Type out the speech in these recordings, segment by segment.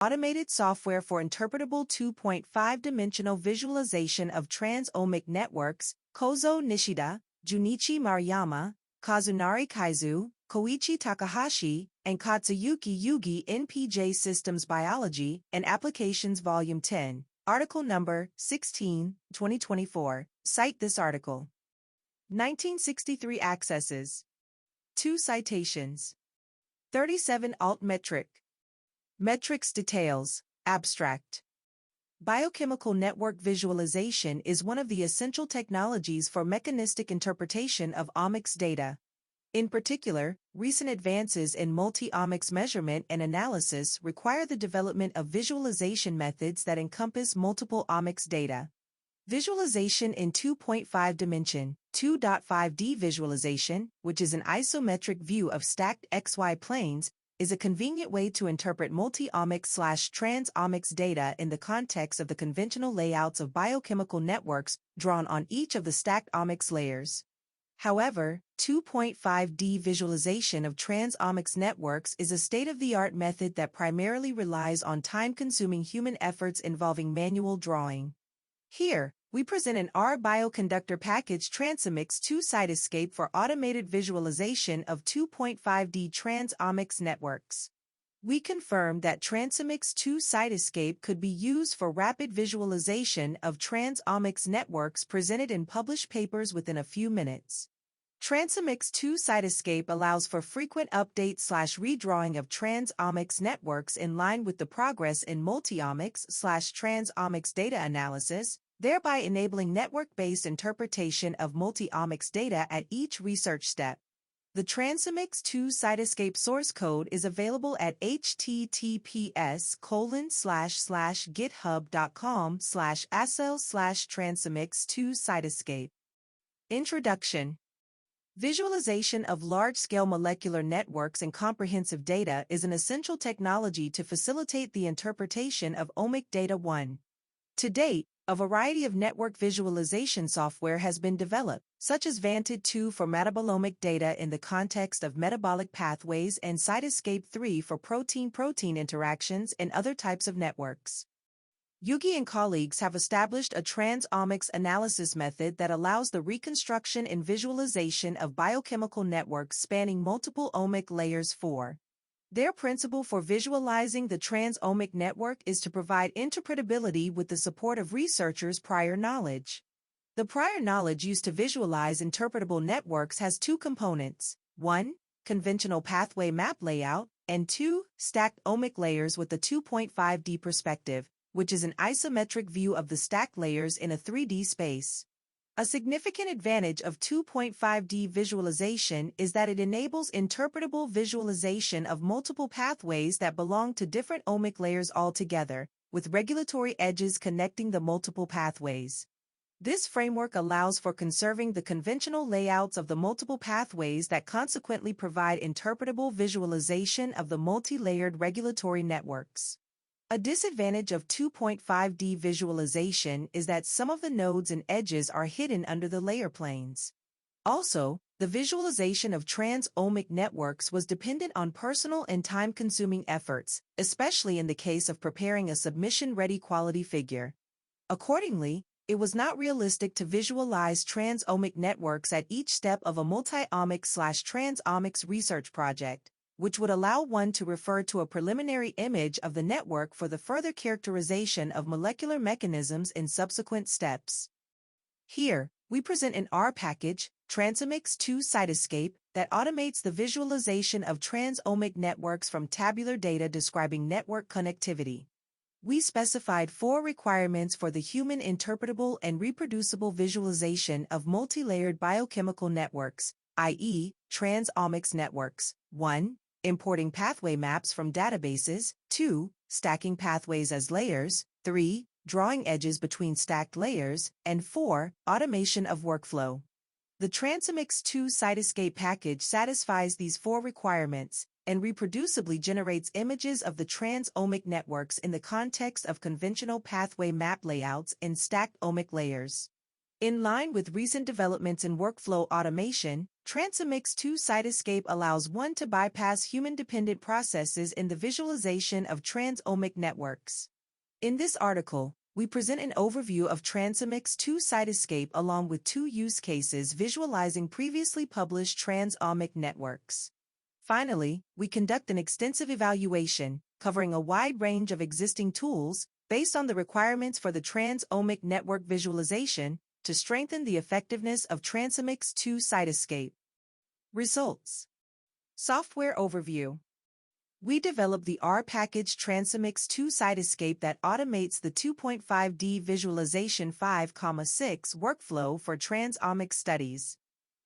automated software for interpretable 2.5-dimensional visualization of trans-omic networks, Kozo Nishida, Junichi Maruyama, Kazunari Kaizu, Koichi Takahashi, and Katsuyuki Yugi NPJ Systems Biology and Applications Volume 10, Article Number 16, 2024. Cite this article. 1963 accesses. 2 citations. 37 alt metric. Metrics details, abstract. Biochemical network visualization is one of the essential technologies for mechanistic interpretation of omics data. In particular, recent advances in multi-omics measurement and analysis require the development of visualization methods that encompass multiple omics data. Visualization in 2.5 dimension, 2.5D visualization, which is an isometric view of stacked XY planes, is a convenient way to interpret multi-omics/transomics data in the context of the conventional layouts of biochemical networks drawn on each of the stacked omics layers. However, 2.5D visualization of transomics networks is a state-of-the-art method that primarily relies on time-consuming human efforts involving manual drawing. Here, we present an R bioconductor package Transomics2cytoscape for automated visualization of 2.5D transomics networks. We confirm that Transomics2cytoscape could be used for rapid visualization of transomics networks presented in published papers within a few minutes. Transomics2cytoscape allows for frequent update/redrawing of transomics networks in line with the progress in multi-omics/transomics data analysis, thereby enabling network-based interpretation of multi-omics data at each research step. The Transomics2cytoscape source code is available at https://github.com/accel/transomics2cytoscape. Introduction. Visualization of large-scale molecular networks and comprehensive data is an essential technology to facilitate the interpretation of omic data. 1. To date, a variety of network visualization software has been developed, such as Vanted 2 for metabolomic data in the context of metabolic pathways and Cytoscape 3 for protein-protein interactions and other types of networks. Yugi and colleagues have established a transomics analysis method that allows the reconstruction and visualization of biochemical networks spanning multiple omic layers. 4. Their principle for visualizing the transomic network is to provide interpretability with the support of researchers' prior knowledge. The prior knowledge used to visualize interpretable networks has 2 components: 1. Conventional pathway map layout, and 2. Stacked omic layers with a 2.5D perspective, which is an isometric view of the stacked layers in a 3D space. A significant advantage of 2.5D visualization is that it enables interpretable visualization of multiple pathways that belong to different omic layers altogether, with regulatory edges connecting the multiple pathways. This framework allows for conserving the conventional layouts of the multiple pathways that consequently provide interpretable visualization of the multi-layered regulatory networks. A disadvantage of 2.5D visualization is that some of the nodes and edges are hidden under the layer planes. Also, the visualization of transomic networks was dependent on personal and time-consuming efforts, especially in the case of preparing a submission-ready quality figure. Accordingly, it was not realistic to visualize transomic networks at each step of a multi-omics/transomics research project, which would allow one to refer to a preliminary image of the network for the further characterization of molecular mechanisms in subsequent steps. Here, we present an R package, Transomics2cytoscape, that automates the visualization of transomic networks from tabular data describing network connectivity. We specified 4 requirements for the human interpretable and reproducible visualization of multi-layered biochemical networks, i.e., transomics networks. 1. Importing pathway maps from databases. 2. Stacking pathways as layers. 3. Drawing edges between stacked layers. And 4. Automation of workflow. The Transomics2cytoscape package satisfies these 4 requirements and reproducibly generates images of the transomic networks in the context of conventional pathway map layouts in stacked omic layers. In line with recent developments in workflow automation, Transomics2cytoscape allows one to bypass human-dependent processes in the visualization of trans-omic networks. In this article, we present an overview of Transomics2cytoscape along with two use cases visualizing previously published trans-omic networks. Finally, we conduct an extensive evaluation, covering a wide range of existing tools, based on the requirements for the trans-omic network visualization, to strengthen the effectiveness of Transomics2cytoscape. Results. Software overview. We developed the R-packaged Transomics2cytoscape that automates the 2.5D visualization 5,6 workflow for transomic studies.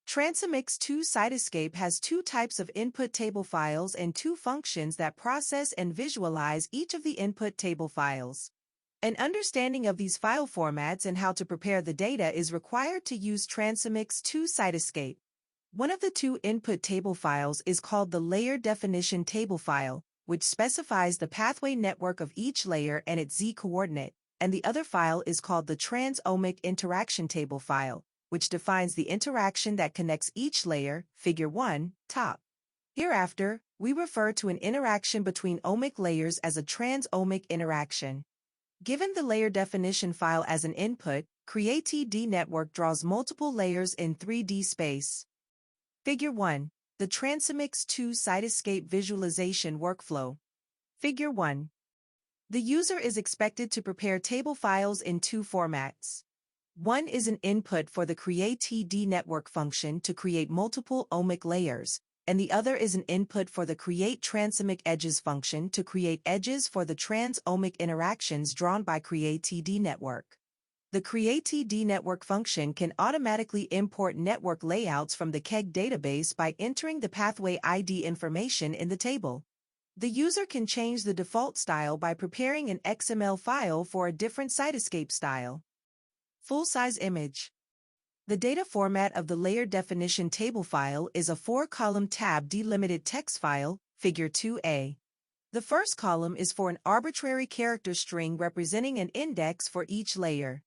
Transomics2cytoscape has two types of input table files and two functions that process and visualize each of the input table files. An understanding of these file formats and how to prepare the data is required to use Transomics2cytoscape. One of the two input table files is called the layer definition table file, which specifies the pathway network of each layer and its z-coordinate, and the other file is called the trans-omic interaction table file, which defines the interaction that connects each layer, Figure 1, top. Hereafter, we refer to an interaction between omic layers as a trans-omic interaction. Given the layer definition file as an input, PMID network draws multiple layers in 3D space. Figure 1. The Transomics2cytoscape visualization workflow. Figure 1. The user is expected to prepare table files in two formats. One is an input for the PMID network function to create multiple omic layers, and the other is an input for the create transomic edges function to create edges for the trans-omic interactions drawn by PMID network. The PMID network function can automatically import network layouts from the KEGG database by entering the pathway ID information in the table. The user can change the default style by preparing an XML file for a different cytoscape style. Full-size image. The data format of the layer definition table file is a 4-column tab delimited text file, Figure 2a. The first column is for an arbitrary character string representing an index for each layer.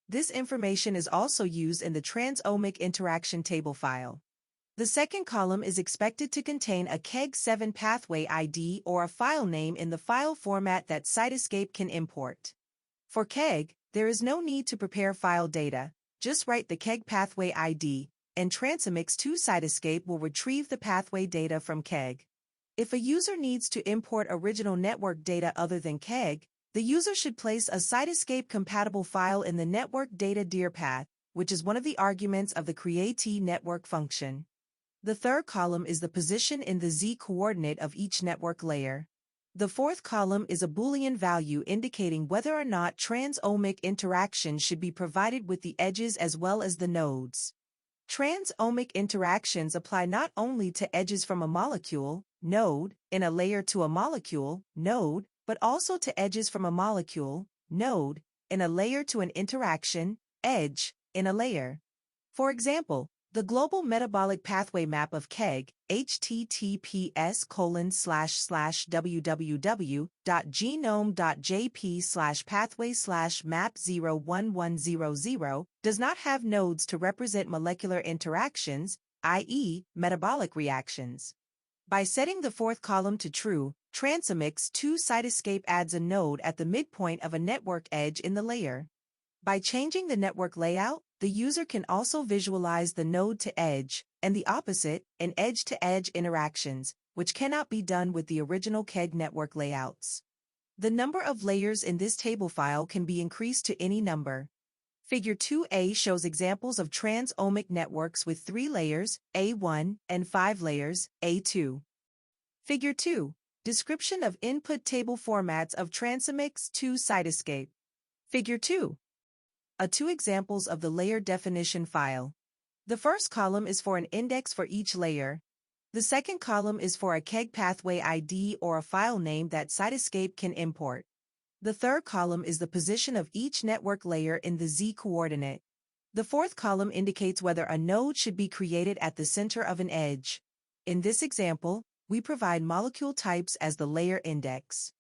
This information is also used in the trans-omic interaction table file. The second column is expected to contain a KEGG7 pathway ID or a file name in the file format that Cytoscape can import. For KEGG, there is no need to prepare file data, just write the KEGG pathway ID, and Transomics2cytoscape will retrieve the pathway data from KEGG. If a user needs to import original network data other than KEGG, the user should place a Cytoscape-compatible file in the network data dir path, which is one of the arguments of the create network function. The third column is the position in the z-coordinate of each network layer. The fourth column is a Boolean value indicating whether or not trans-omic interactions should be provided with the edges as well as the nodes. Trans-omic interactions apply not only to edges from a molecule, node, in a layer to a molecule, node, but also to edges from a molecule, node, in a layer to an interaction, edge, in a layer. For example, the global metabolic pathway map of KEGG, https://www.genome.jp/pathway/map01100, does not have nodes to represent molecular interactions, i.e., metabolic reactions. By setting the fourth column to true, Transomics2cytoscape adds a node at the midpoint of a network edge in the layer. By changing the network layout, the user can also visualize the node-to-edge, and the opposite, in edge-to-edge interactions, which cannot be done with the original KEGG network layouts. The number of layers in this table file can be increased to any number. Figure 2a shows examples of trans-omic networks with 3 layers, A1, and 5 layers, A2. Figure 2. Description of input table formats of Transomics2cytoscape. Figure 2. Two examples of the layer definition file. The first column is for an index for each layer. The second column is for a KEGG pathway ID or a file name that Cytoscape can import. The third column is the position of each network layer in the z-coordinate. The fourth column indicates whether a node should be created at the center of an edge. In this example, we provide molecule types as the layer index.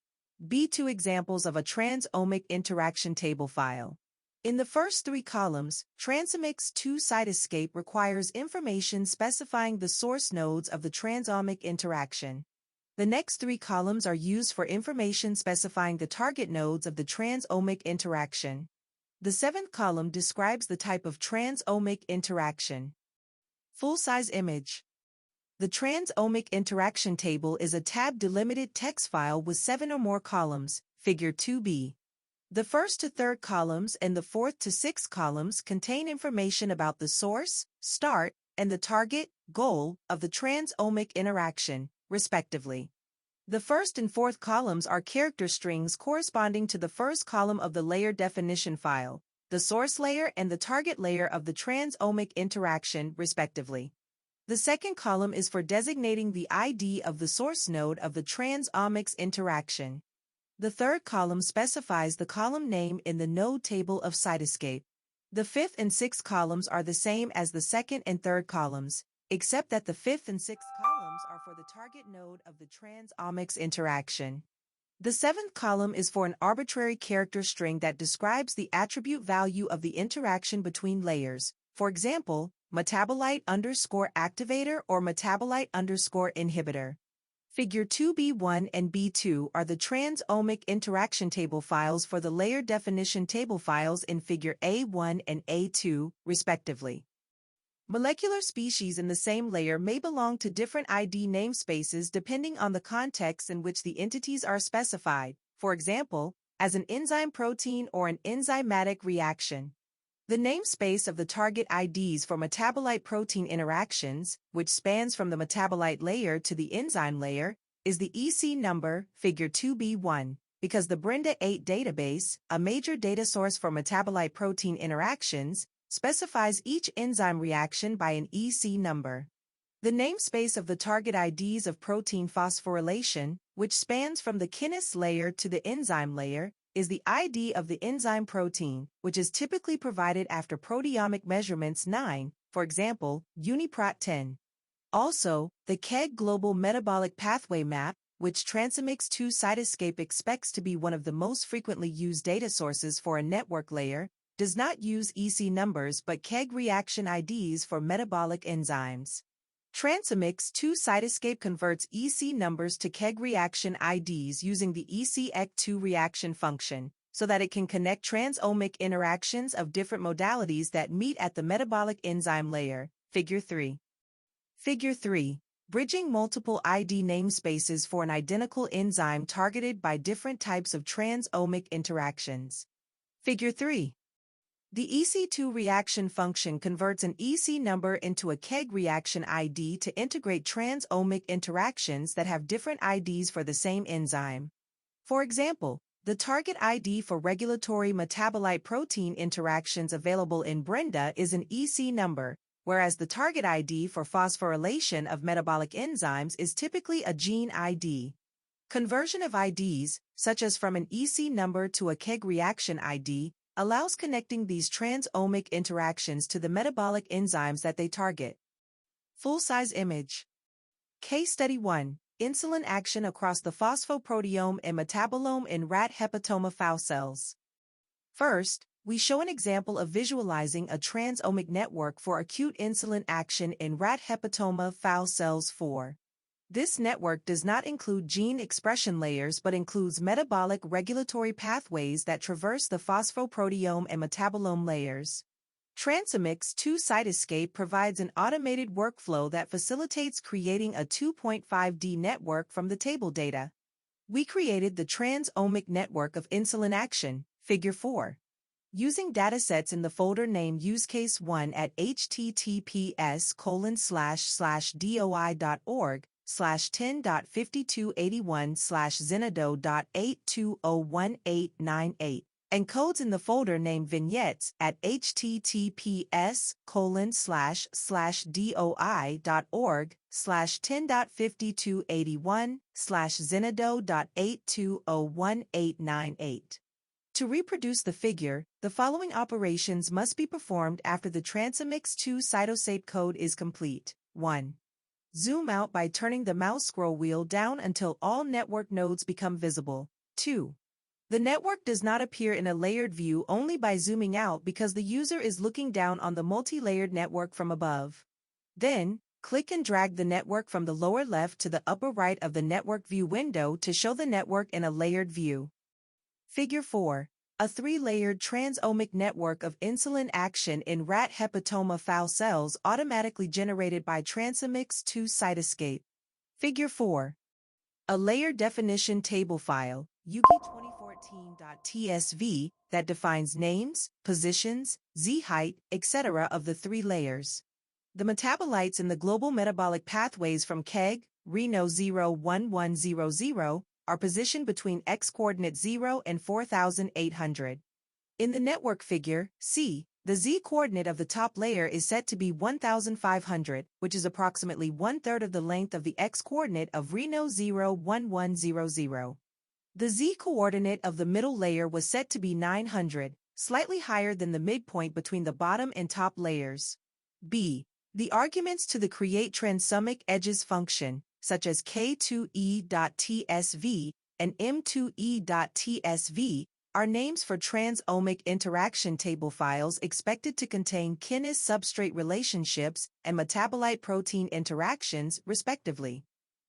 B2 examples of a trans-omic interaction table file. In the first three columns, Transomics2cytoscape requires information specifying the source nodes of the transomic interaction. The next three columns are used for information specifying the target nodes of the transomic interaction. The seventh column describes the type of transomic interaction. Full-size image. The transomic interaction table is a tab-delimited text file with 7 or more columns, Figure 2b. The first to third columns and the fourth to sixth columns contain information about the source, start, and the target, goal, of the transomic interaction, respectively. The first and fourth columns are character strings corresponding to the first column of the layer definition file, the source layer and the target layer of the transomic interaction, respectively. The second column is for designating the ID of the source node of the transomics interaction. The third column specifies the column name in the node table of Cytoscape. The fifth and sixth columns are the same as the second and third columns, except that the fifth and sixth columns are for the target node of the transomics interaction. The seventh column is for an arbitrary character string that describes the attribute value of the interaction between layers, for example, metabolite_activator or metabolite_inhibitor. Figure 2b1 and b2 are the transomic interaction table files for the layer definition table files in Figure A1 and A2, respectively. Molecular species in the same layer may belong to different ID namespaces depending on the context in which the entities are specified, for example, as an enzyme protein or an enzymatic reaction. The namespace of the target IDs for metabolite-protein interactions, which spans from the metabolite layer to the enzyme layer, is the EC number, Figure 2b1, because the Brenda 8 database, a major data source for metabolite-protein interactions, specifies each enzyme reaction by an EC number. The namespace of the target IDs of protein phosphorylation, which spans from the kinase layer to the enzyme layer, is the ID of the enzyme protein, which is typically provided after proteomic measurements 9, for example, UniProt 10. Also, the KEGG Global Metabolic Pathway Map, which Transomics2cytoscape expects to be one of the most frequently used data sources for a network layer, does not use EC numbers but KEGG reaction IDs for metabolic enzymes. Transomics2cytoscape converts EC numbers to KEGG reaction IDs using the ECEC2 reaction function, so that it can connect transomic interactions of different modalities that meet at the metabolic enzyme layer. Figure 3. Figure 3. Bridging multiple ID namespaces for an identical enzyme targeted by different types of transomic interactions. Figure 3. The EC2 reaction function converts an EC number into a KEGG reaction ID to integrate transomic interactions that have different IDs for the same enzyme. For example, the target ID for regulatory metabolite protein interactions available in Brenda is an EC number, whereas the target ID for phosphorylation of metabolic enzymes is typically a gene ID. Conversion of IDs, such as from an EC number to a KEGG reaction ID, allows connecting these transomic interactions to the metabolic enzymes that they target. Full-size image. Case Study 1. Insulin action across the phosphoproteome and metabolome in rat hepatoma fowl cells. First, we show an example of visualizing a transomic network for acute insulin action in rat hepatoma fowl cells 4. This network does not include gene expression layers but includes metabolic regulatory pathways that traverse the phosphoproteome and metabolome layers. Transomics2cytoscape provides an automated workflow that facilitates creating a 2.5D network from the table data. We created the transomic network of insulin action, Figure 4. Using datasets in the folder named UseCase1 at https://doi.org/10.5281/zenido.82018898 and codes in the folder named vignettes at https://doi.org/10.5281/zenido.82018898. To reproduce the figure, the following operations must be performed after the Transomics2cytoscape code is complete. 1. Zoom out by turning the mouse scroll wheel down until all network nodes become visible. 2. The network does not appear in a layered view only by zooming out because the user is looking down on the multi-layered network from above. Then, click and drag the network from the lower left to the upper right of the network view window to show the network in a layered view. Figure 4. A 3-layered transomic network of insulin action in rat hepatoma foul cells automatically generated by Transomics2cytoscape. Figure 4. A layer definition table file, Yugi2014.tsv, that defines names, positions, z-height, etc. of the 3 layers. The metabolites in the global metabolic pathways from KEG, Reno 01100, are positioned between x-coordinate 0 and 4800. In the network figure, C, the z-coordinate of the top layer is set to be 1500, which is approximately 1/3 of the length of the x-coordinate of Reno 01100. The z-coordinate of the middle layer was set to be 900, slightly higher than the midpoint between the bottom and top layers. B. The arguments to the create transomic edges function, such as K2E.tsv and M2E.tsv, are names for transomic interaction table files expected to contain kinase-substrate relationships and metabolite-protein interactions, respectively.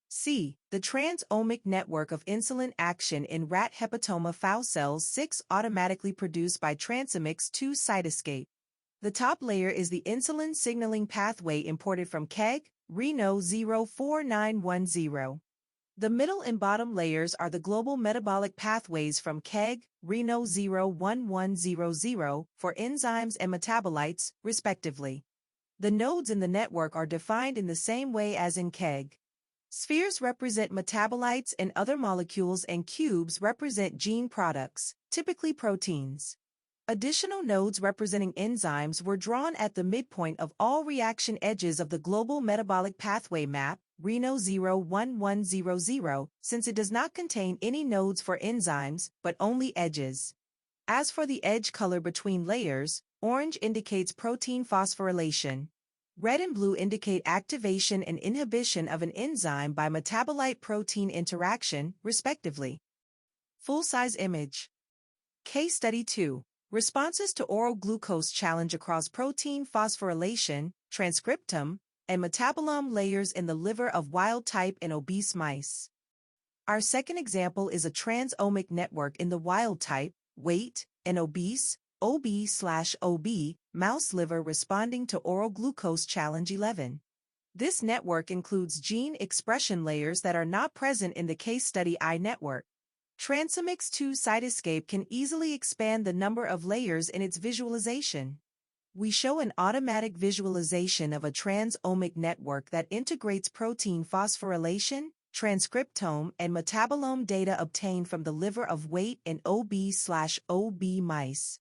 C. The transomic network of insulin action in rat hepatoma foul cells 6 automatically produced by Transomics2cytoscape. The top layer is the insulin signaling pathway imported from KEG, Reno 04910. The middle and bottom layers are the global metabolic pathways from KEG, Reno 01100, for enzymes and metabolites, respectively. The nodes in the network are defined in the same way as in KEG. Spheres represent metabolites and other molecules, and cubes represent gene products, typically proteins. Additional nodes representing enzymes were drawn at the midpoint of all reaction edges of the global metabolic pathway map, Reno 01100, since it does not contain any nodes for enzymes, but only edges. As for the edge color between layers, orange indicates protein phosphorylation. Red and blue indicate activation and inhibition of an enzyme by metabolite-protein interaction, respectively. Full-size image. Case Study 2. Responses to oral glucose challenge across protein phosphorylation, transcriptome, and metabolome layers in the liver of wild-type and obese mice. Our second example is a transomic network in the wild-type, weight, and obese, OB/OB, mouse liver responding to oral glucose challenge 11. This network includes gene expression layers that are not present in the case study I network. Transomics2cytoscape can easily expand the number of layers in its visualization. We show an automatic visualization of a transomic network that integrates protein phosphorylation, transcriptome, and metabolome data obtained from the liver of weight and OB/OB mice.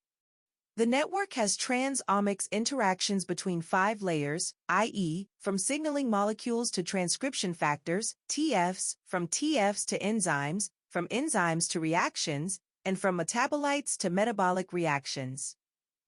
The network has transomics interactions between 5 layers, i.e., from signaling molecules to transcription factors, TFs, from TFs to enzymes, from enzymes to reactions, and from metabolites to metabolic reactions.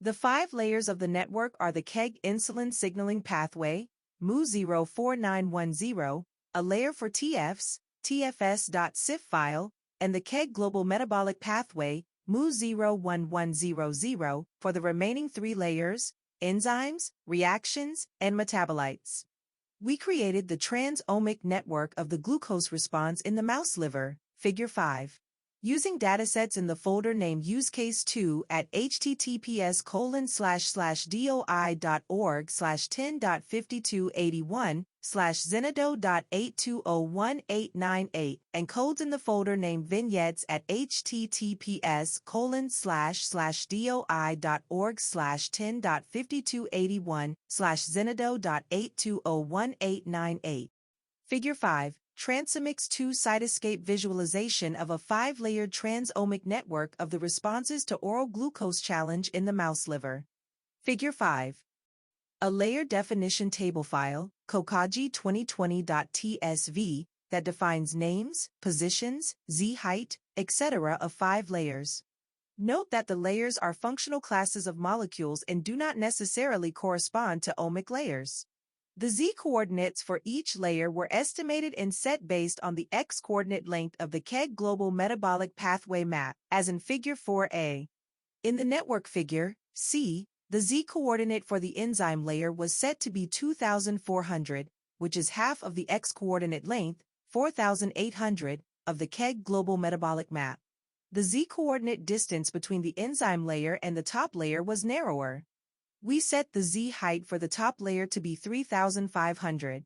The 5 layers of the network are the KEG insulin signaling pathway, MU04910, a layer for TFs, TFS.CIF file, and the KEG global metabolic pathway, MU01100, for the remaining 3 layers, enzymes, reactions, and metabolites. We created the transomic network of the glucose response in the mouse liver, Figure 5. Using datasets in the folder named UseCase2 at https://doi.org/10.5281/zenido.82018898 and codes in the folder named vignettes at https://doi.org/10.5281/zenido.82018898. Figure 5. Transomics2cytoscape visualization of a 5-layered transomic network of the responses to oral glucose challenge in the mouse liver. Figure 5. A layer definition table file, Kokaji2020.tsv, that defines names, positions, z-height, etc. of 5 layers. Note that the layers are functional classes of molecules and do not necessarily correspond to omic layers. The z-coordinates for each layer were estimated and set based on the x-coordinate length of the KEGG Global Metabolic Pathway Map, as in Figure 4a. In the network figure, C, the z-coordinate for the enzyme layer was set to be 2,400, which is half of the x-coordinate length, 4,800, of the KEGG Global Metabolic Map. The z-coordinate distance between the enzyme layer and the top layer was narrower. We set the z height for the top layer to be 3,500.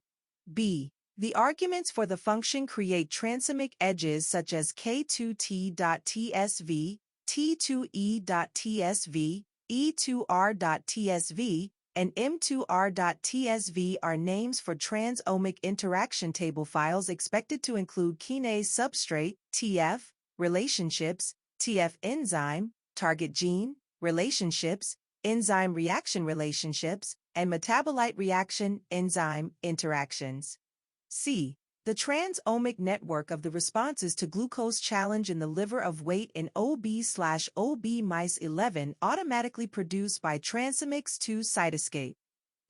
B. The arguments for the function create transomic edges such as K2T.tsv, T2E.tsv, E2R.tsv, and M2R.tsv are names for trans-omic interaction table files expected to include kinase substrate, TF, relationships, TF enzyme, target gene, relationships, enzyme reaction relationships, and metabolite reaction enzyme interactions. C. The trans-omic network of the responses to glucose challenge in the liver of weight in OB/OB mice 11 automatically produced by Transomics2cytoscape.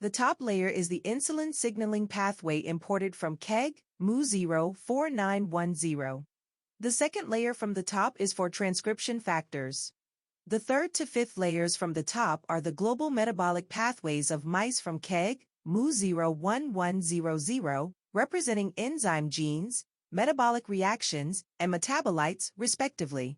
The top layer is the insulin signaling pathway imported from KEGG, Mu04910. The second layer from the top is for transcription factors. The third to fifth layers from the top are the global metabolic pathways of mice from KEGG, Mu01100, representing enzyme genes, metabolic reactions, and metabolites, respectively.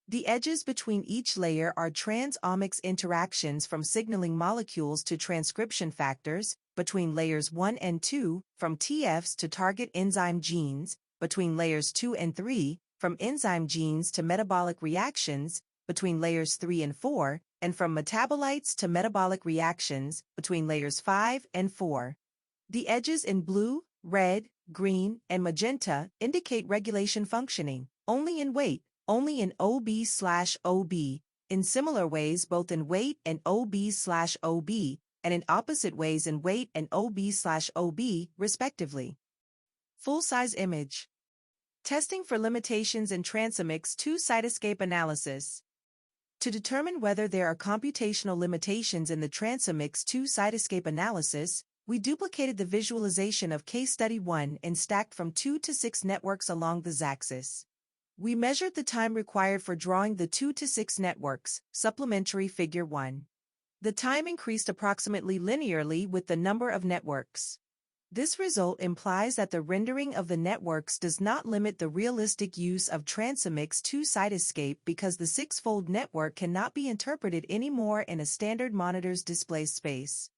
The edges between each layer are trans-omics interactions from signaling molecules to transcription factors, between layers 1 and 2, from TFs to target enzyme genes, between layers 2 and 3, from enzyme genes to metabolic reactions, between layers 3 and 4, and from metabolites to metabolic reactions, between layers 5 and 4. The edges in blue, red, green, and magenta indicate regulation functioning, only in weight, only in OB/OB, in similar ways both in weight and OB/OB, and in opposite ways in weight and OB/OB, respectively. Full-size image. Testing for limitations in Transomics2cytoscape analysis. To determine whether there are computational limitations in the Transomics2cytoscape analysis, we duplicated the visualization of case study 1 and stacked from 2 to 6 networks along the z-axis. We measured the time required for drawing the 2 to 6 networks, supplementary figure 1. The time increased approximately linearly with the number of networks. This result implies that the rendering of the networks does not limit the realistic use of Transomics2cytoscape because the six-fold network cannot be interpreted anymore in a standard monitor's display space.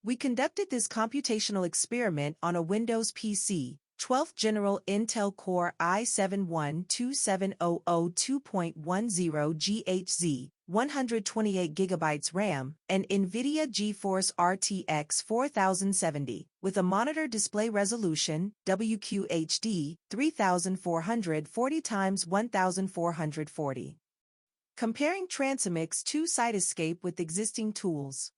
We conducted this computational experiment on a Windows PC, 12th General Intel Core i7-12700 2.10 GHz, 128 GB RAM, and NVIDIA GeForce RTX 4070, with a monitor display resolution, WQHD, 3440 x 1440. Comparing Transomics2cytoscape with existing tools.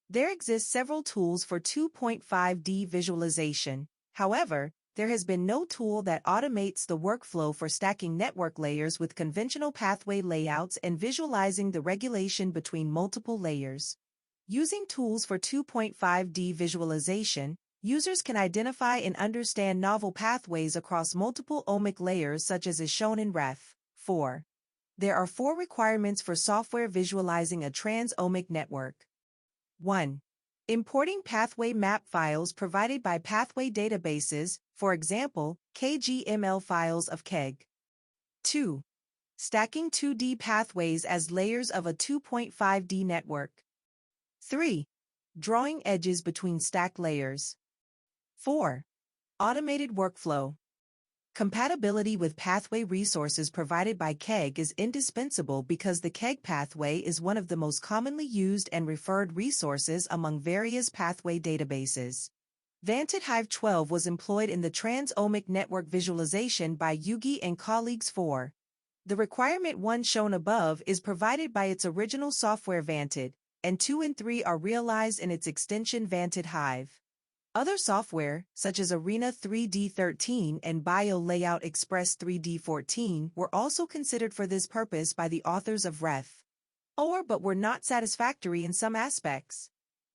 There exist several tools for 2.5D visualization. However, there has been no tool that automates the workflow for stacking network layers with conventional pathway layouts and visualizing the regulation between multiple layers. Using tools for 2.5D visualization, users can identify and understand novel pathways across multiple omic layers such as is shown in Ref. 4. There are 4 requirements for software visualizing a trans-omic network. 1. Importing pathway map files provided by pathway databases, for example, KGML files of KEGG. 2. Stacking 2D pathways as layers of a 2.5D network. 3. Drawing edges between stacked layers. 4. Automated workflow. Compatibility with pathway resources provided by KEGG is indispensable because the KEGG pathway is one of the most commonly used and referred resources among various pathway databases. VantageHive 12 was employed in the trans-omic network visualization by Yugi and colleagues. 4. The requirement 1 shown above is provided by its original software Vantage, and 2 and 3 are realized in its extension VantageHive. Other software, such as Arena 3D13 and Bio Layout Express 3D14, were also considered for this purpose by the authors of Ref. 4 but were not satisfactory in some aspects.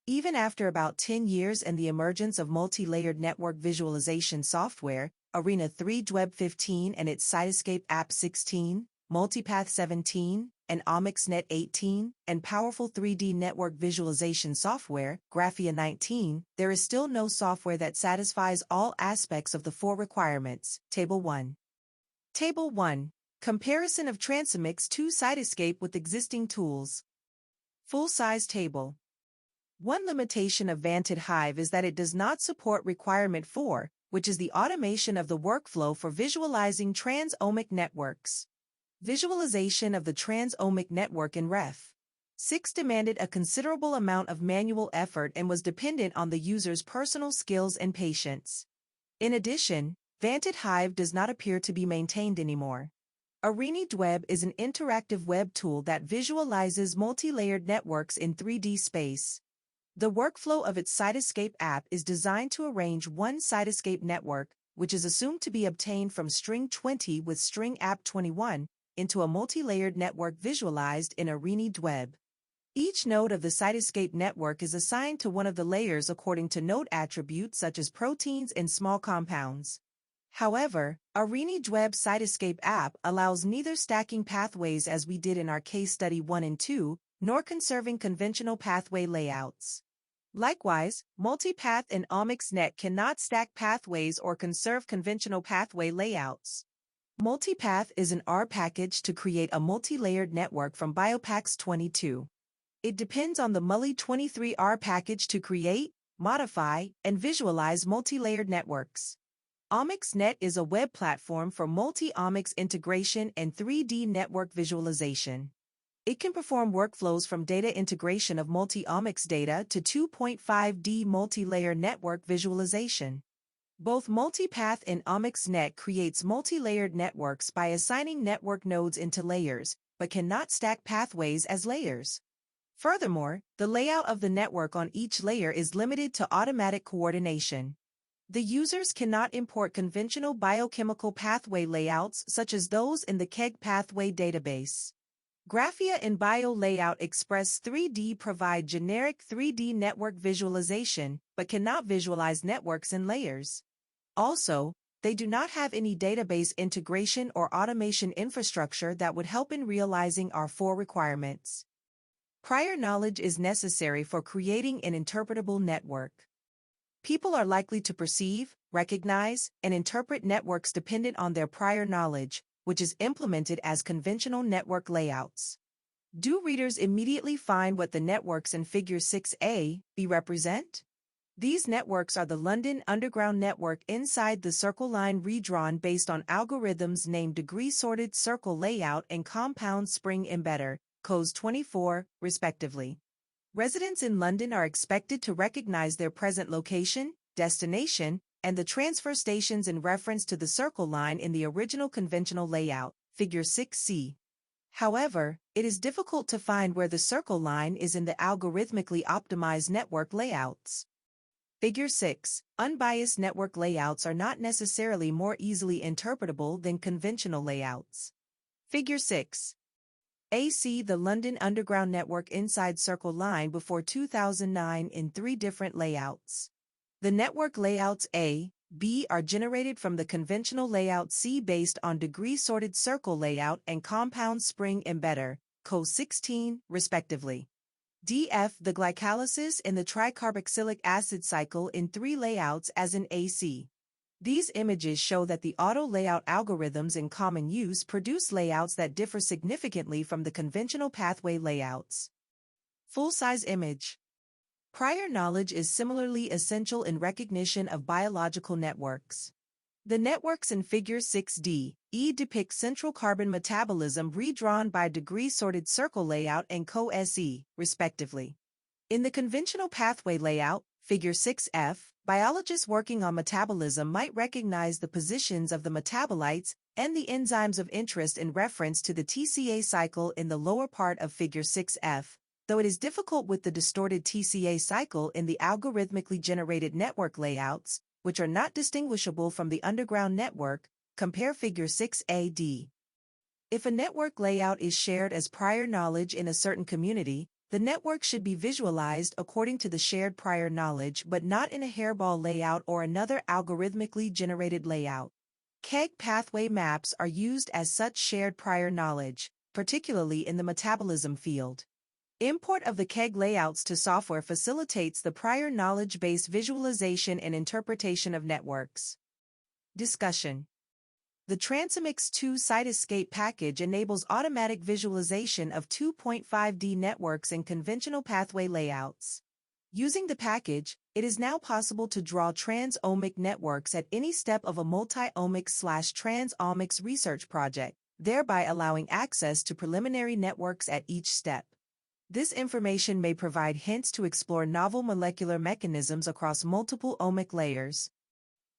Even after about 10 years and the emergence of multi-layered network visualization software, Arena 3 Dweb 15 and its Cytoscape app 16, Multipath 17, and OmicsNet 18, and powerful 3D network visualization software, Graphia 19, there is still no software that satisfies all aspects of the four requirements. Table 1. Table 1. Comparison of Transomics2cytoscape with existing tools. Full-size table. One limitation of Vanted Hive is that it does not support requirement 4, which is the automation of the workflow for visualizing trans-omic networks. Visualization of the trans-omic network in Ref. 6 demanded a considerable amount of manual effort and was dependent on the user's personal skills and patience. In addition, Vanted Hive does not appear to be maintained anymore. Arena Dweb is an interactive web tool that visualizes multi-layered networks in 3D space. The workflow of its Cytoscape app is designed to arrange one Cytoscape network, which is assumed to be obtained from string 20 with string app 21, into a multi-layered network visualized in Arena Dweb. Each node of the Cytoscape network is assigned to one of the layers according to node attributes such as proteins and small compounds. However, Arena Dweb Cytoscape app allows neither stacking pathways as we did in our case study 1 and 2, nor conserving conventional pathway layouts. Likewise, Multipath and OmicsNet cannot stack pathways or conserve conventional pathway layouts. Multipath is an R package to create a multi-layered network from Biopax 22. It depends on the Mully 23 R package to create, modify, and visualize multi-layered networks. OmicsNet is a web platform for multi-omics integration and 3D network visualization. It can perform workflows from data integration of multi-omics data to 2.5D multi-layer network visualization. Both Multipath and OmicsNet creates multi-layered networks by assigning network nodes into layers, but cannot stack pathways as layers. Furthermore, the layout of the network on each layer is limited to automatic coordination. The users cannot import conventional biochemical pathway layouts such as those in the KEGG pathway database. Graphia and Bio Layout Express 3D provide generic 3D network visualization, but cannot visualize networks in layers. Also, they do not have any database integration or automation infrastructure that would help in realizing our four requirements. Prior knowledge is necessary for creating an interpretable network. People are likely to perceive, recognize, and interpret networks dependent on their prior knowledge, which is implemented as conventional network layouts. Do readers immediately find what the networks in Figure 6a, B represent? These networks are the London Underground network inside the circle line redrawn based on algorithms named degree-sorted circle layout and compound spring embedder, Kozo 24, respectively. Residents in London are expected to recognize their present location, destination, and the transfer stations in reference to the circle line in the original conventional layout, Figure 6c. However, it is difficult to find where the circle line is in the algorithmically optimized network layouts. Figure 6. Unbiased network layouts are not necessarily more easily interpretable than conventional layouts. Figure 6. AC the London Underground network inside circle line before 2009 in 3 different layouts. The network layouts A, B are generated from the conventional layout C based on degree-sorted circle layout and compound spring embedder, Kozo 16, respectively. DF the glycolysis in the tricarboxylic acid cycle in 3 layouts as in AC. These images show that the auto-layout algorithms in common use produce layouts that differ significantly from the conventional pathway layouts. Full-size image. Prior knowledge is similarly essential in recognition of biological networks. The networks in Figure 6d, E depict central carbon metabolism redrawn by degree-sorted circle layout and Co-SE, respectively. In the conventional pathway layout, Figure 6f, biologists working on metabolism might recognize the positions of the metabolites and the enzymes of interest in reference to the TCA cycle in the lower part of Figure 6f, though it is difficult with the distorted TCA cycle in the algorithmically generated network layouts, which are not distinguishable from the underground network, compare Figure 6a-D. If a network layout is shared as prior knowledge in a certain community, The network should be visualized according to the shared prior knowledge but not in a hairball layout or another algorithmically generated layout. KEGG pathway maps are used as such shared prior knowledge, particularly in the metabolism field. Import of the KEGG layouts to software facilitates the prior knowledge-based visualization and interpretation of networks. Discussion. The Transomics2cytoscape package enables automatic visualization of 2.5D networks in conventional pathway layouts. Using the package, it is now possible to draw trans-omic networks at any step of a multi-omics/transomics research project, thereby allowing access to preliminary networks at each step. This information may provide hints to explore novel molecular mechanisms across multiple omic layers.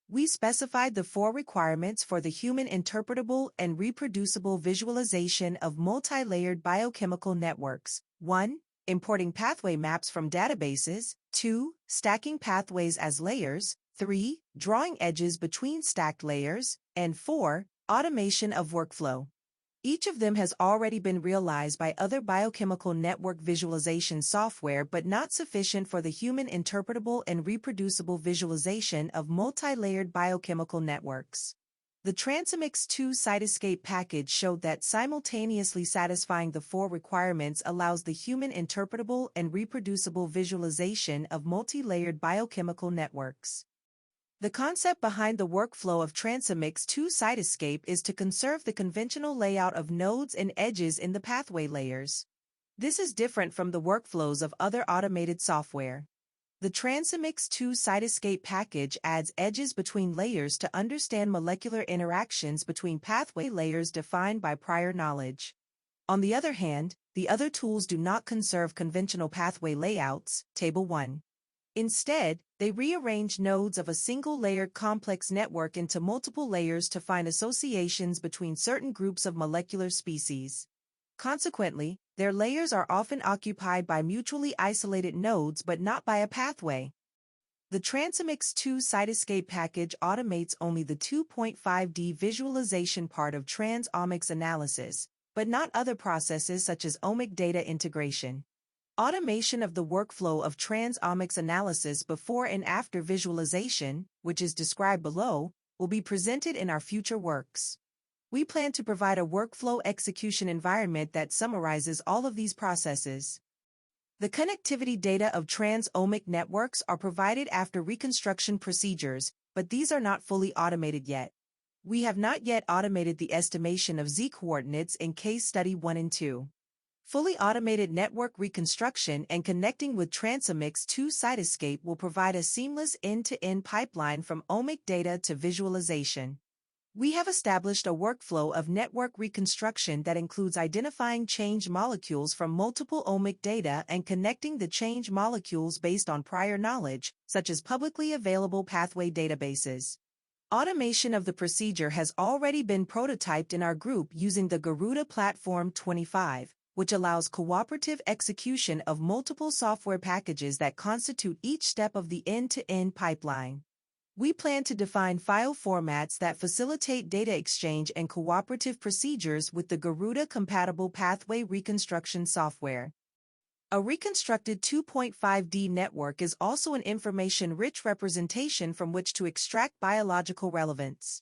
We specified the 4 requirements for the human interpretable and reproducible visualization of multi-layered biochemical networks. 1. Importing pathway maps from databases. 2. Stacking pathways as layers. 3. Drawing edges between stacked layers. And 4. Automation of workflow. Each of them has already been realized by other biochemical network visualization software but not sufficient for the human interpretable and reproducible visualization of multi-layered biochemical networks. The Transomics2cytoscape package showed that simultaneously satisfying the 4 requirements allows the human interpretable and reproducible visualization of multi-layered biochemical networks. The concept behind the workflow of Transomics2cytoscape is to conserve the conventional layout of nodes and edges in the pathway layers. This is different from the workflows of other automated software. The Transomics2cytoscape package adds edges between layers to understand molecular interactions between pathway layers defined by prior knowledge. On the other hand, the other tools do not conserve conventional pathway layouts, Table 1. Instead, they rearrange nodes of a single-layered complex network into multiple layers to find associations between certain groups of molecular species. Consequently, their layers are often occupied by mutually isolated nodes but not by a pathway. The Transomics2cytoscape package automates only the 2.5D visualization part of transomics analysis, but not other processes such as omic data integration. Automation of the workflow of transomics analysis before and after visualization, which is described below, will be presented in our future works. We plan to provide a workflow execution environment that summarizes all of these processes. The connectivity data of transomic networks are provided after reconstruction procedures, but these are not fully automated yet. We have not yet automated the estimation of z-coordinates in case study 1 and 2. Fully automated network reconstruction and connecting with Transomics2cytoscape will provide a seamless end-to-end pipeline from omic data to visualization. We have established a workflow of network reconstruction that includes identifying change molecules from multiple omic data and connecting the change molecules based on prior knowledge, such as publicly available pathway databases. Automation of the procedure has already been prototyped in our group using the Garuda Platform 25. Which allows cooperative execution of multiple software packages that constitute each step of the end-to-end pipeline. We plan to define file formats that facilitate data exchange and cooperative procedures with the Garuda-compatible pathway reconstruction software. A reconstructed 2.5D network is also an information-rich representation from which to extract biological relevance.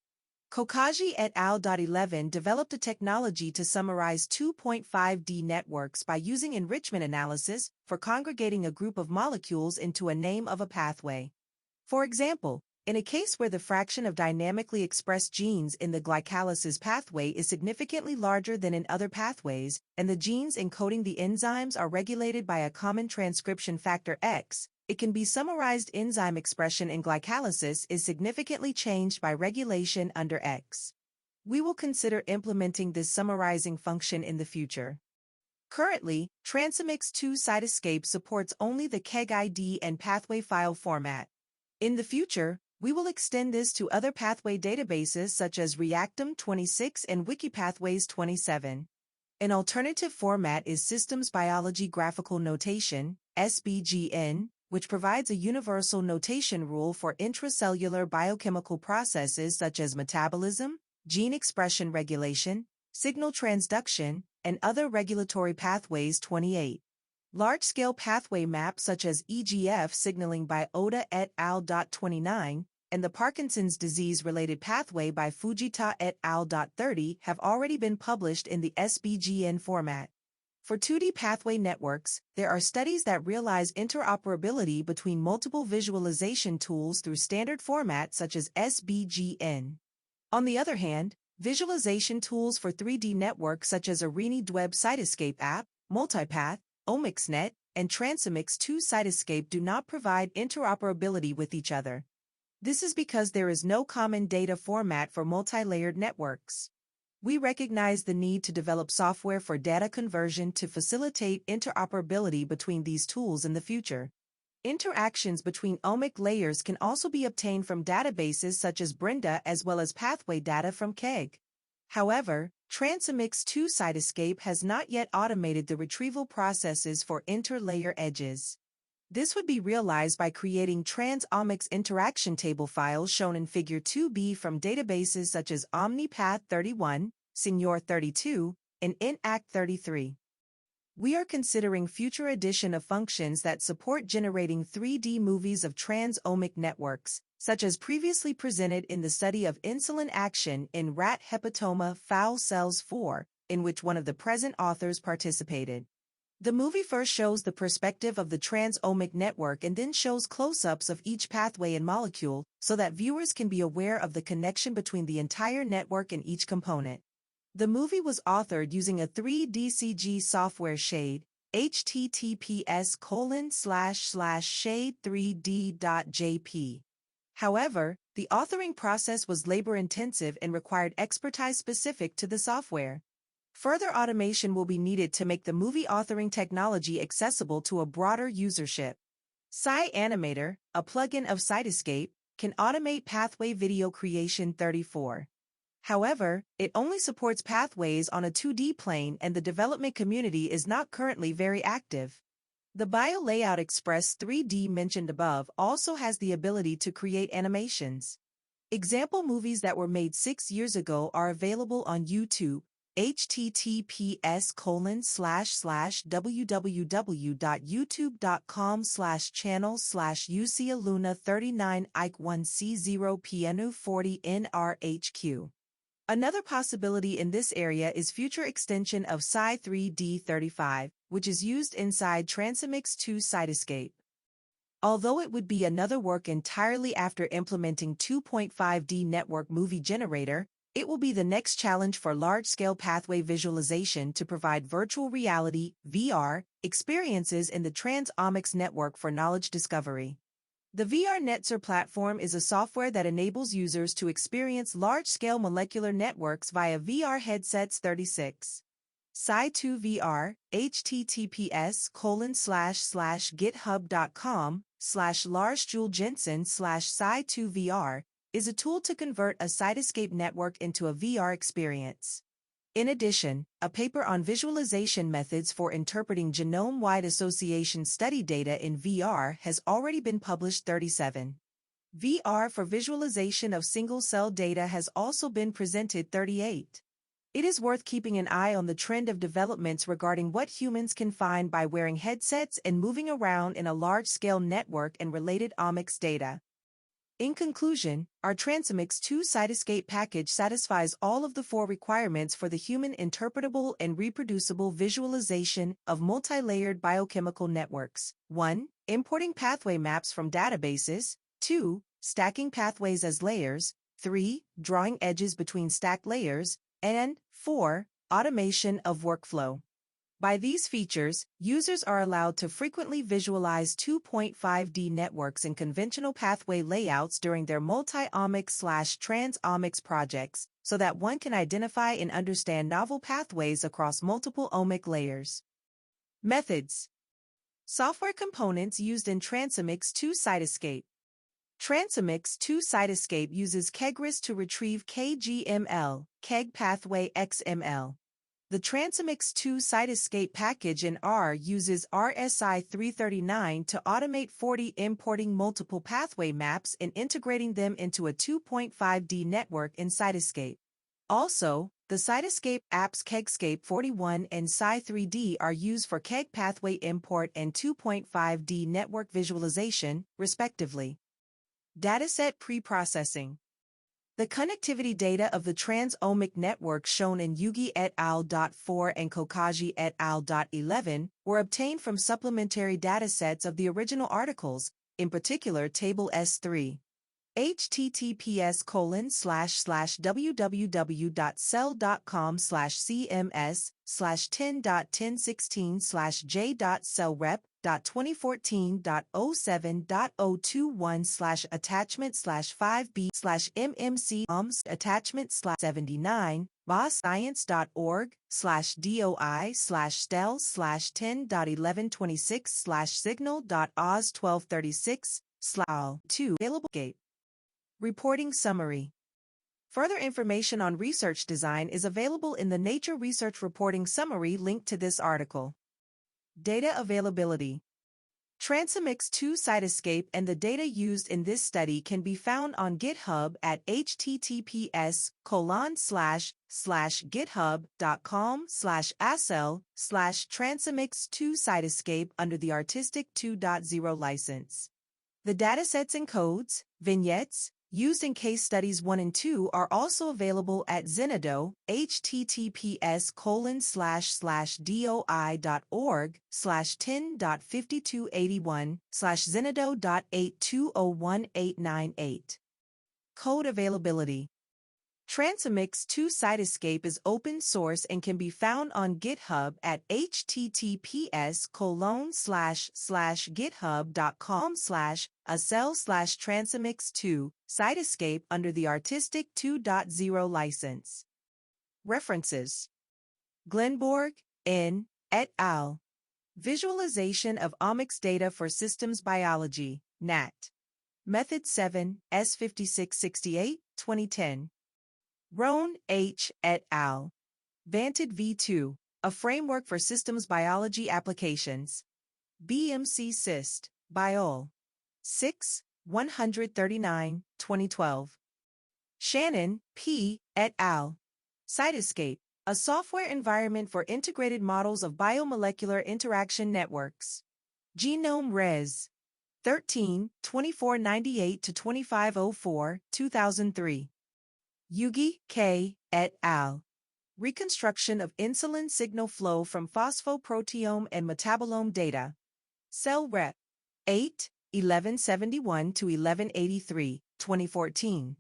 Koichi et al. 11 developed a technology to summarize 2.5D networks by using enrichment analysis for congregating a group of molecules into a name of a pathway. For example, in a case where the fraction of dynamically expressed genes in the glycolysis pathway is significantly larger than in other pathways, and the genes encoding the enzymes are regulated by a common transcription factor X, it can be summarized enzyme expression in glycolysis is significantly changed by regulation under X. We will consider implementing this summarizing function in the future. Currently, Transomics2cytoscape supports only the KEGG ID and pathway file format. In the future, we will extend this to other pathway databases such as Reactome 26 and Wikipathways 27. An alternative format is Systems Biology Graphical Notation, SBGN, which provides a universal notation rule for intracellular biochemical processes such as metabolism, gene expression regulation, signal transduction, and other regulatory pathways 28. Large-scale pathway maps such as EGF signaling by Oda et al. 29 and the Parkinson's disease-related pathway by Fujita et al. 30 have already been published in the SBGN format. For 2D pathway networks, there are studies that realize interoperability between multiple visualization tools through standard formats such as SBGN. On the other hand, visualization tools for 3D networks such as Cytoscape app, Multipath, OmicsNet, and Transomics2cytoscape do not provide interoperability with each other. This is because there is no common data format for multi-layered networks. We recognize the need to develop software for data conversion to facilitate interoperability between these tools in the future. Interactions between omic layers can also be obtained from databases such as Brenda as well as pathway data from KEGG. However, Transomics2cytoscape has not yet automated the retrieval processes for interlayer edges. This would be realized by creating trans-omics interaction table files shown in Figure 2b from databases such as OmniPath 31, Senior 32, and INACT 33. We are considering future addition of functions that support generating 3D movies of trans-omic networks, such as previously presented in the study of insulin action in rat hepatoma foul cells 4, in which one of the present authors participated. The movie first shows the perspective of the trans-omic network and then shows close-ups of each pathway and molecule so that viewers can be aware of the connection between the entire network and each component. The movie was authored using a 3DCG software shade, https://shade3d.jp. However, the authoring process was labor-intensive and required expertise specific to the software. Further automation will be needed to make the movie authoring technology accessible to a broader usership. SciAnimator, a plugin of Cytoscape, can automate pathway video creation 34. However, it only supports pathways on a 2D plane and the development community is not currently very active. The BioLayout Express 3D mentioned above also has the ability to create animations. Example movies that were made 6 years ago are available on YouTube, https://www.youtube.com/channel/ucialuna39ike1c0pnu40nrhq. Another possibility in this area is future extension of Sci3D35, which is used inside Transomics2cytoscape. Although it would be another work entirely after implementing 2.5D network movie generator, it will be the next challenge for large-scale pathway visualization to provide virtual reality (VR) experiences in the Transomics network for knowledge discovery. The VR Netzer platform is a software that enables users to experience large-scale molecular networks via VR headsets. 36. Sci2VR, https://github.com/LarsJuleJensen/Sci2VR, is a tool to convert a Cytoscape network into a VR experience. In addition, a paper on visualization methods for interpreting genome-wide association study data in VR has already been published. 37. VR for visualization of single-cell data has also been presented. 38. It is worth keeping an eye on the trend of developments regarding what humans can find by wearing headsets and moving around in a large-scale network and related omics data. In conclusion, our Transomics2cytoscape package satisfies all of the 4 requirements for the human interpretable and reproducible visualization of multi-layered biochemical networks. 1. Importing pathway maps from databases. 2. Stacking pathways as layers. 3. Drawing edges between stacked layers. And 4. Automation of workflow. By these features, users are allowed to frequently visualize 2.5D networks in conventional pathway layouts during their multi-omics/transomics projects, so that one can identify and understand novel pathways across multiple omic layers. Methods. Software components used in Transomics2cytoscape. Transomics2cytoscape uses KEGRIS to retrieve KGML, KEGG pathway XML. The Transomics2cytoscape package in R uses RSI 339 to automate 4D importing multiple pathway maps and integrating them into a 2.5D network in Cytoscape. Also, the Cytoscape apps KegScape 41 and Sci3D are used for KEG pathway import and 2.5D network visualization, respectively. Dataset preprocessing. The connectivity data of the trans-omic network shown in Yugi et al. 4 and Koichi et al. 11 were obtained from supplementary datasets of the original articles, in particular Table S3. https://www.cell.com/cms/10.1016/j.cellrep.2014.07.02.1/attachment/5b/mmc attachment/79 boscience.org/doi/stel/10.1126/signal.oz1236 2 available gate. Reporting summary. Further information on research design is available in the Nature Research Reporting Summary linked to this article. Data availability. Transomics2cytoscape and the data used in this study can be found on GitHub at https://github.com/asl/transomics2cytoscape under the Artistic 2.0 license. The datasets and codes, vignettes, used in case studies 1 and 2 are also available at Zenodo, https://doi.org/10.5281/zenodo.82018898. Code availability. Transomics2cytoscape is open source and can be found on GitHub at https://github.com/acel/transomics2cytoscape under the Artistic 2.0 license. References. Glenborg, N. et al. Visualization of omics data for systems biology, NAT. Method 7, S5668, 2010. Rohn, H. et al. Vanted v2, a framework for systems biology applications. PMCID, Biol. 6, 139, 2012. Shannon, P. et al. Cytoscape, a software environment for integrated models of biomolecular interaction networks. Genome Res. 13, 2498-2504, 2003. Yugi, K. et al. Reconstruction of insulin signal flow from phosphoproteome and metabolome data. Cell Rep. 8, 1171-1183, 2014.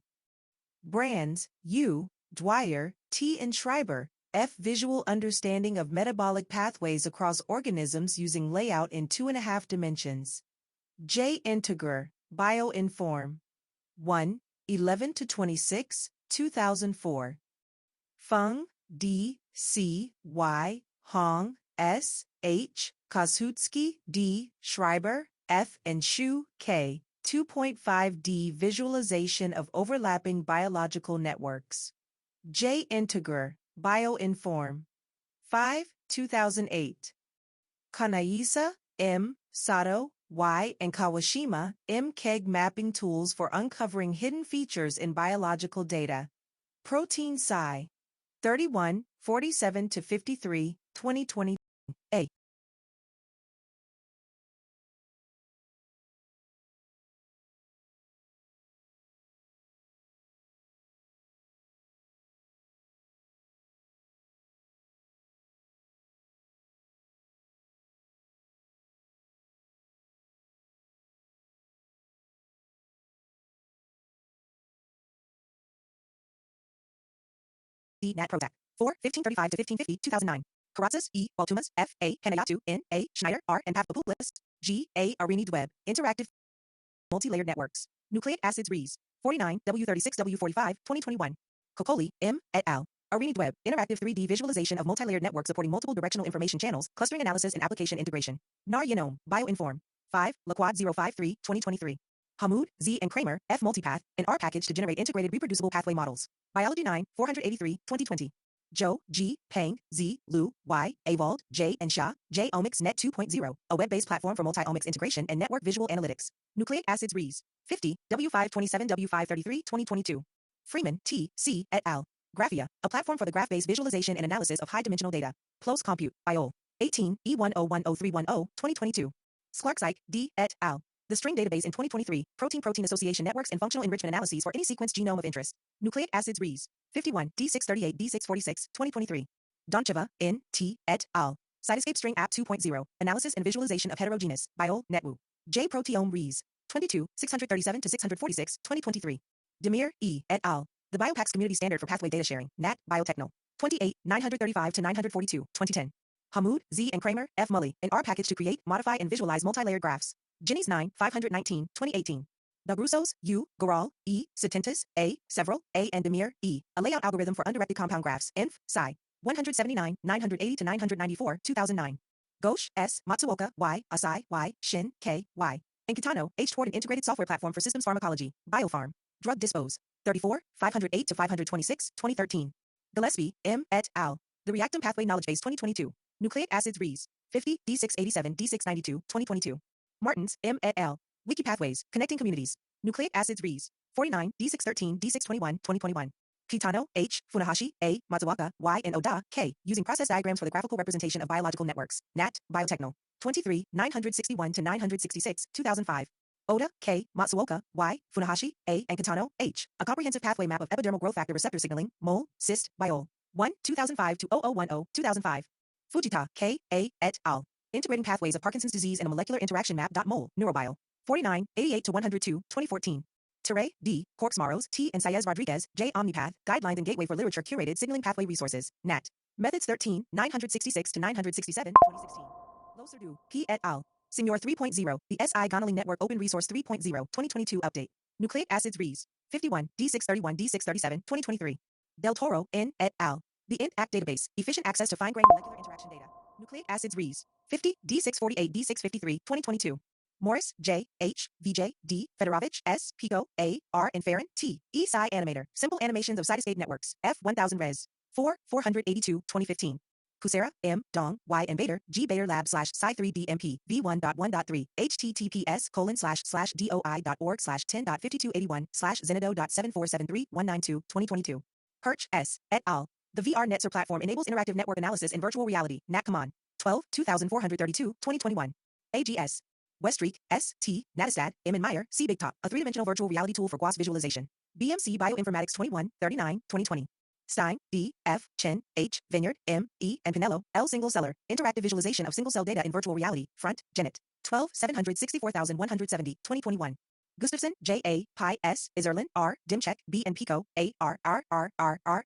Brands, U. Dwyer, T. and Schreiber, F. Visual understanding of metabolic pathways across organisms using layout in 2.5 dimensions. J. Integrer, Bioinform. 1, 11-26, 2004. Feng, D. C. Y. Hong, S. H. Kazutsuki, D. Schreiber, F. and Shu, K. 2.5D visualization of overlapping biological networks. J. Integrer, Bioinform. 5, 2008. Kanaisa, M. Sato, Y. and Kawashima, M. KEG mapping tools for uncovering hidden features in biological data. Protein Sci. 31, 47-53, 2020. A. D. Nat Prozac. 4, 1535-1550, 2009. Karatzis, E. Baltumas, F. A. Henayatu, N. A. Schneider, R. and Papapoulos, G. A. Arini Web, Interactive Multi-Layered Networks. Nucleic Acids Res. 49, W36W45, 2021. Kokoli, M. et al. Arini Web, Interactive 3D Visualization of Multi-Layered Networks supporting multiple directional information channels, clustering analysis and application integration. Nar Yanome, Bioinform. 5, Laquad 053, 2023. Hamoud, Z. and Kramer, F. Multipath, an R package to generate integrated reproducible pathway models. Biology 9, 483, 2020. Zhou, G. Peng, Z. Liu, Y. Awald, J. and Xia, J. Omics Net 2.0, a web-based platform for multi-omics integration and network visual analytics. Nucleic Acids Res. 50, W527W533, 2022. Freeman, T. C. et al. Graphia, a platform for the graph-based visualization and analysis of high-dimensional data. Close Compute, Biol. 18, E1010310, 2022. Sklarczyk, D. et al. The String Database in 2023, Protein-Protein Association Networks and Functional Enrichment Analyses for any sequenced genome of interest. Nucleic Acids Res. 51, D638, D646, 2023. Doncheva, N. T. et al. Cytoscape String App 2.0, Analysis and Visualization of Heterogeneous, Biol, Netwu. J. Proteome Res. 22, 637 to 646, 2023. Demir, E. et al. The BioPax Community Standard for Pathway Data Sharing, Nat. Biotechno. 28, 935 to 942, 2010. Hamoud, Z. and Kramer, F. Mully, an R package to create, modify, and visualize multi-layered graphs. Ginny's 9, 519, 2018. Dagrussos, U. Goral, E. Satintas, A. Several, A. and Demir, E. A layout algorithm for undirected compound graphs, Inf. Sci. 179, 980 to 994, 2009. Ghosh, S. Matsuoka, Y. Asai, Y. Shin, K. Y. And Kitano, H. toward an integrated software platform for systems pharmacology, Biopharm. Drug Dispose. 34, 508 to 526, 2013. Gillespie, M. et al. The Reactome Pathway Knowledge Base 2022. Nucleic Acids Res. 50, D687, D692, 2022. Martins, M. et al. Wiki Pathways, Connecting Communities. Nucleic Acids Res. 49, D613, D621, 2021. Kitano, H. Funahashi, A. Matsuoka, Y. and Oda, K. Using process diagrams for the graphical representation of biological networks. Nat. Biotechno. 23, 961 to 966, 2005. Oda, K. Matsuoka, Y. Funahashi, A. and Kitano, H. A comprehensive pathway map of epidermal growth factor receptor signaling, mole, cyst, biol. 1, 2005 to 0010, 2005. Fujita, K. A. et al. Integrating Pathways of Parkinson's Disease in a Molecular Interaction Map. Mole, Neurobio. 49, 88 to 102, 2014. Teray, D. Corksmaros, T. and Saez Rodriguez, J. Omnipath, Guidelines and Gateway for Literature Curated Signaling Pathway Resources, Nat. Methods 13, 966 to 967, 2016. Loserdu, P. et al. Senior 3.0, the SI Gonnaling Network Open Resource 3.0, 2022 Update. Nucleic Acids Res. 51, D631, D637, 2023. Del Toro, N. et al. The INT-ACT Database, Efficient Access to Fine-Grained Molecular Interaction Data. Nucleic Acids Res. 50, D648, D653, 2022. Morris, J. H. VJ, D. Fedorovich, S. Pico, A. R. and Farron, T. E. Sci Animator, Simple Animations of Cytoscape Networks, F. 1000 Res. 4, 482, 2015. Kusera, M. Dong, Y. and Bader, G. Bader Lab /Sci3DMP, V1.1.3, https://doi.org/10.5281/zenido.7473192, 2022. Hirsch, S. et al. The VR Netzer platform enables interactive network analysis in virtual reality, Nat. Command. 12, 2432, 2021. AGS. Westreek, S. T. Natastad, M. and Meyer, C. Bigtop, a three-dimensional virtual reality tool for GWAS visualization. BMC Bioinformatics 21, 39, 2020. Stein, D. F. Chen, H. Vineyard, M. E. and Pinello, L. Single Celler, Interactive Visualization of Single-Cell Data in Virtual Reality, Front, Genet. 12, 764,170, 2021. Gustafson, J. A. Pi, S. Iserlin, R. Dimchek, B. and Pico, A. R.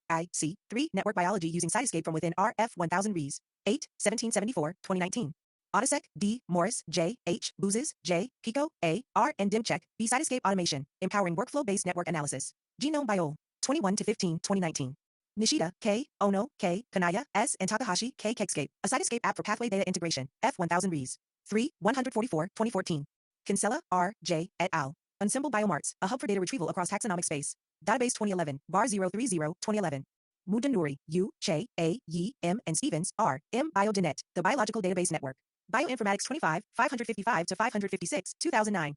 I. C. 3. Network Biology using Cytoscape from within RF 1000 Res. 8, 1774, 2019. Odisek, D. Morris, J. H. Boozes, J. Pico, A. R. and Dimchek, B. Cytoscape Automation, Empowering Workflow-Based Network Analysis. Genome Biol. 21 to 15, 2019. Nishida, K. Ono, K. Kanaya, S. and Takahashi, K. Kegscape, a Cytoscape app for pathway data integration, F 1000 Res. 3, 144, 2014. Kinsella, R. J. et al. Ensemble Biomarts, a hub for data retrieval across taxonomic space. Database 2011, bar 030, 2011. Mudanuri, U. Che, A. Yi, M. and Stevens, R. M. Biodinet, the Biological Database Network. Bioinformatics 25, 555 to 556, 2009.